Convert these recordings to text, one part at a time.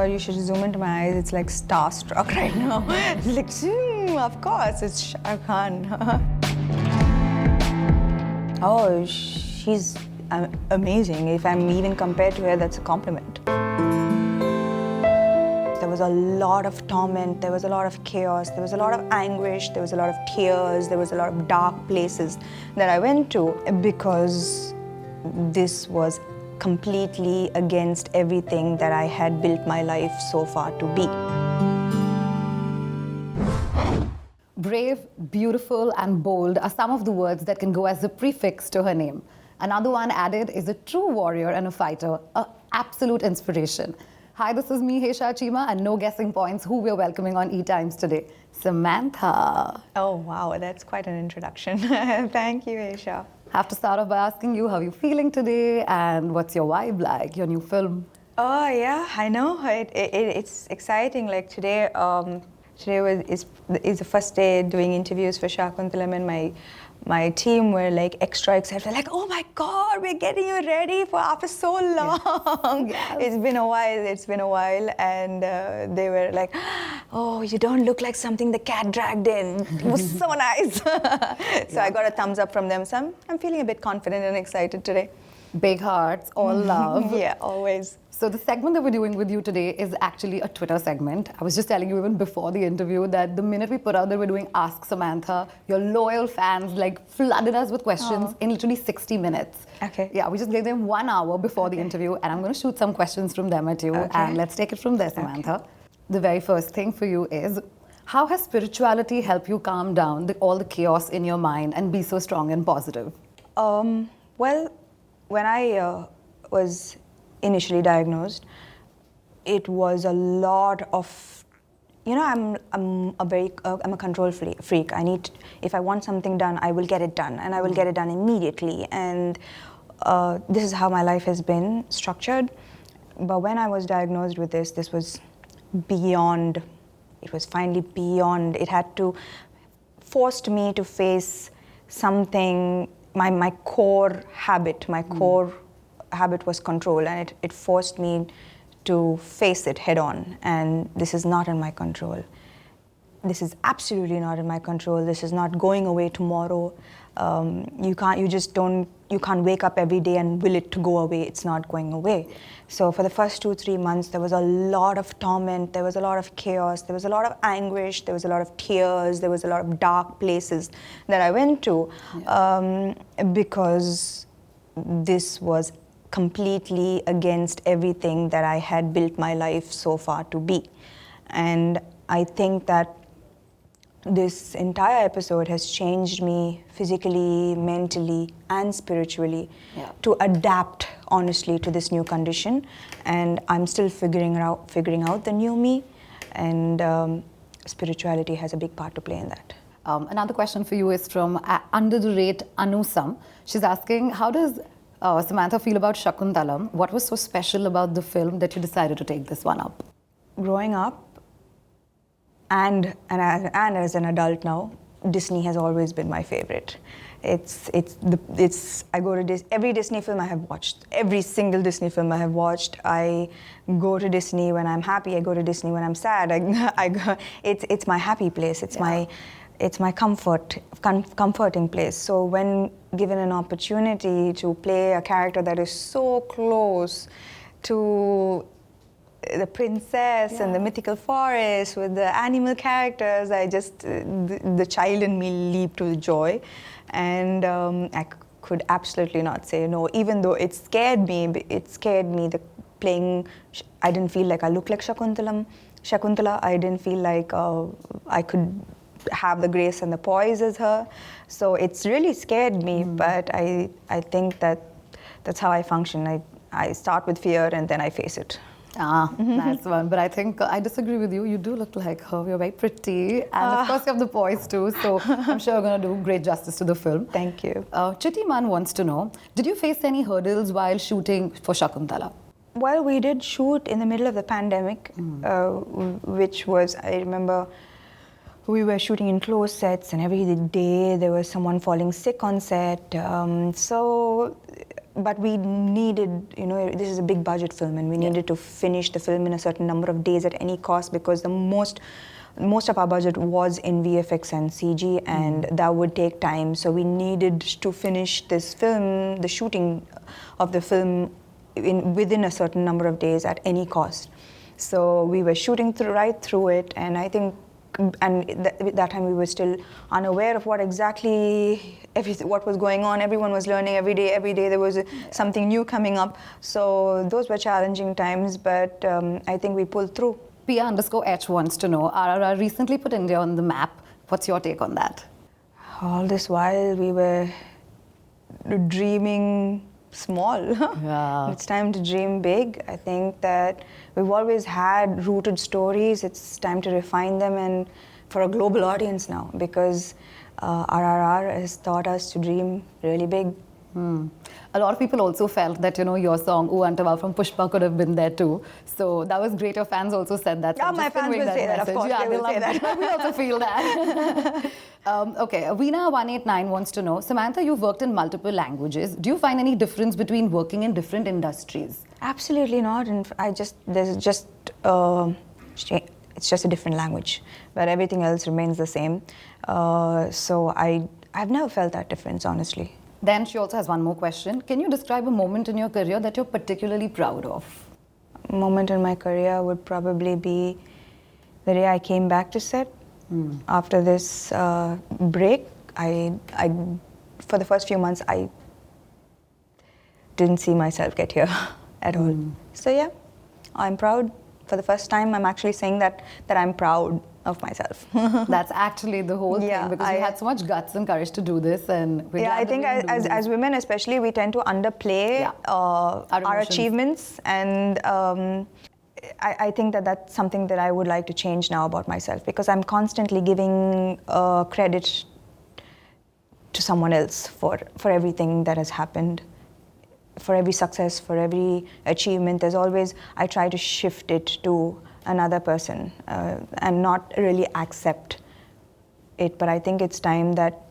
God, you should zoom into my eyes. It's like starstruck right now. It's like, of course, it's Shah Rukh Khan. Oh, she's amazing. If I'm even compared to her, that's a compliment. There was a lot of torment, there was a lot of chaos, there was a lot of anguish, there was a lot of tears, there was a lot of dark places that I went to because this was completely against everything that I had built my life so far to be. Brave, beautiful, and bold are some of the words that can go as a prefix to her name. Another one added is a true warrior and a fighter, an absolute inspiration. Hi, this is me, Hesha Chima, and no guessing points who we're welcoming on ETimes today. Samantha. Oh, wow, that's quite an introduction. Thank you, Hesha. Have to start off by asking you how you're feeling today and what's your vibe like, your new film? Oh, yeah, I know. It's exciting. Like today, is the first day doing interviews for Shaakuntalam, and my team were like extra excited. Like, oh my God, we're getting you ready for after so long. Yes. It's been a while, and they were like, oh, you don't look like something the cat dragged in. It was so nice. So I got a thumbs up from them. So I'm feeling a bit confident and excited today. Big hearts, all love. Yeah, always. So the segment that we're doing with you today is actually a Twitter segment. I was just telling you even before the interview that the minute we put out that we're doing Ask Samantha, your loyal fans like flooded us with questions in literally 60 minutes. Okay. Yeah, we just gave them 1 hour before the interview, and I'm going to shoot some questions from them at you, and let's take it from there, Samantha. Okay. The very first thing for you is, how has spirituality helped you calm down all the chaos in your mind and be so strong and positive? Well, when I was initially diagnosed, it was a lot of, I'm a control freak. If I want something done, I will get it done, and I will get it done immediately. And this is how my life has been structured. But when I was diagnosed with this was beyond. It was finally beyond. It had to forced me to face something. My core habit. Core habit was control, and it forced me to face it head on, and this is not in my control. This is absolutely not in my control. This is not going away tomorrow. You can't wake up every day and will it to go away. It's not going away. So for the first 2-3 months, there was a lot of torment, there was a lot of chaos, there was a lot of anguish, there was a lot of tears, there was a lot of dark places that I went to because this was completely against everything that I had built my life so far to be. And I think that this entire episode has changed me physically, mentally, and spiritually to adapt, honestly, to this new condition. And I'm still figuring out the new me, and spirituality has a big part to play in that. Another question for you is from Under the Rate Anusam. She's asking, how does Samantha feel about Shaakuntalam? What was so special about the film that you decided to take this one up? Growing up, and as an adult now, Disney has always been my favorite. I go to every Disney film I have watched. Every single Disney film I have watched. I go to Disney when I'm happy. I go to Disney when I'm sad. It's my happy place. It's my comforting place. So when given an opportunity to play a character that is so close to the princess and the mythical forest with the animal characters, the child in me leaped with joy, and I could absolutely not say no, even though it scared me. The playing, I didn't feel like I looked like Shaakuntala. I didn't feel like I could have the grace and the poise as her. So it's really scared me, but I think that's how I function. I start with fear and then I face it. That's one. But I think I disagree with you. You do look like her. You're very pretty. And of course you have the poise too. So I'm sure you're going to do great justice to the film. Thank you. Chitty Man wants to know, did you face any hurdles while shooting for Shaakuntala? Well, we did shoot in the middle of the pandemic, which was, I remember, we were shooting in closed sets, and every day there was someone falling sick on set. So but we needed, this is a big budget film, and we needed to finish the film in a certain number of days at any cost, because the most of our budget was in VFX and CG, and that would take time. So we needed to finish this film, the shooting of the film, within a certain number of days at any cost. So we were shooting right through it, and I think, that time we were still unaware of what was going on. Everyone was learning every day. Every day there was something new coming up. So those were challenging times, but I think we pulled through. Pia_H wants to know, RRR recently put India on the map. What's your take on that? All this while we were dreaming small. Yeah. It's time to dream big. I think that we've always had rooted stories. It's time to refine them and for a global audience now, because RRR has taught us to dream really big. A lot of people also felt that, your song "Oo Antava" from Pushpa could have been there too. So that was great. Your fans also said that. Yeah, my fans will say that, of course. Yeah, they will say that. We also feel that. Okay, Veena189 wants to know, Samantha, you've worked in multiple languages. Do you find any difference between working in different industries? Absolutely not. And it's just a different language, but everything else remains the same. So I've never felt that difference, honestly. Then she also has one more question. Can you describe a moment in your career that you're particularly proud of? A moment in my career would probably be the day I came back to set. After this break, I for the first few months, I didn't see myself get here at all. So yeah, I'm proud. For the first time, I'm actually saying that I'm proud of myself. That's actually the whole thing, because you had so much guts and courage to do this, and I think as women especially, we tend to underplay our achievements, and I think that's something that I would like to change now about myself, because I'm constantly giving credit to someone else for everything that has happened. For every success, for every achievement, there's always, I try to shift it to another person and not really accept it. But I think it's time that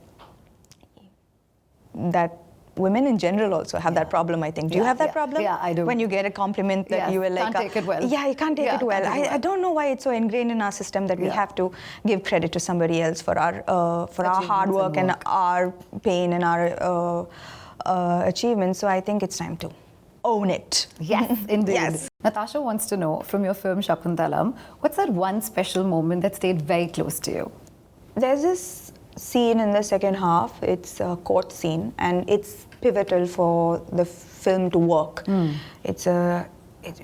women in general also have that problem, I think. Do you have that problem? Yeah, I do. When you get a compliment that you were like... Can't take it well. Yeah, you can't take it well. I don't know why it's so ingrained in our system that we have to give credit to somebody else for our hard work and our pain and our achievements. So I think it's time to own it. Yes, indeed. Yes. Natasha wants to know, from your film Shaakuntalam, what's that one special moment that stayed very close to you? There's this scene in the second half. It's a court scene, and it's pivotal for the film to work. It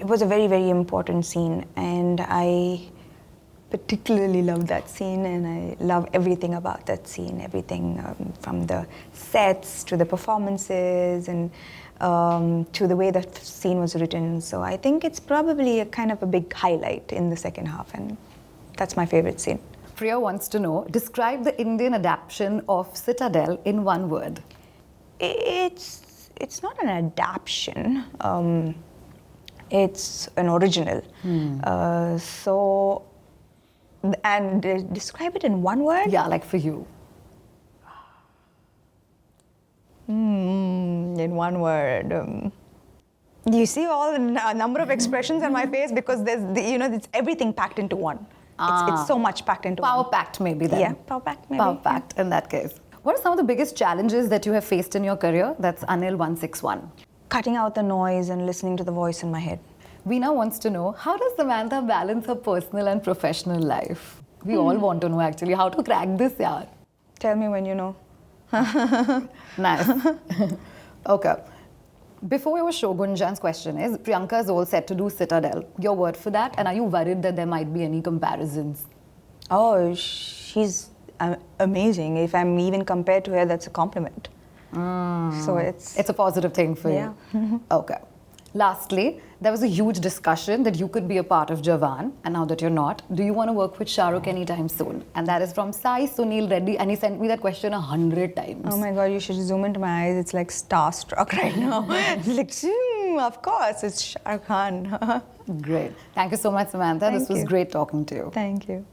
was a very, very important scene, and I particularly love that scene, and I love everything about that scene, everything from the sets to the performances and to the way that scene was written. So I think it's probably a kind of a big highlight in the second half, and that's my favorite scene. Priya wants to know, describe the Indian adaptation of Citadel in one word. It's not an adaptation. It's an original. And describe it in one word? Yeah, like for you. In one word. You see all the number of expressions on my face, because there's it's everything packed into one. It's so much packed into one. Power-packed maybe then. Yeah, power-packed maybe. Power-packed in that case. What are some of the biggest challenges that you have faced in your career? That's Anil161. Cutting out the noise and listening to the voice in my head. Veena wants to know, how does Samantha balance her personal and professional life? We all want to know actually, how to crack this, yaar. Tell me when you know. Nice. Okay. Before your show, Gunjan's question is, Priyanka is all set to do Citadel. Your word for that? And are you worried that there might be any comparisons? Oh, she's amazing. If I'm even compared to her, that's a compliment. So it's a positive thing for you. Okay. Lastly, there was a huge discussion that you could be a part of Jawan, and now that you're not, do you want to work with Shah Rukh anytime soon? And that is from Sai Sunil Reddy, and he sent me that question 100 times. Oh my God, you should zoom into my eyes. It's like starstruck right now. It's like, of course, it's Shah Rukh Khan. Great. Thank you so much, Samantha. This was great talking to you. Thank you.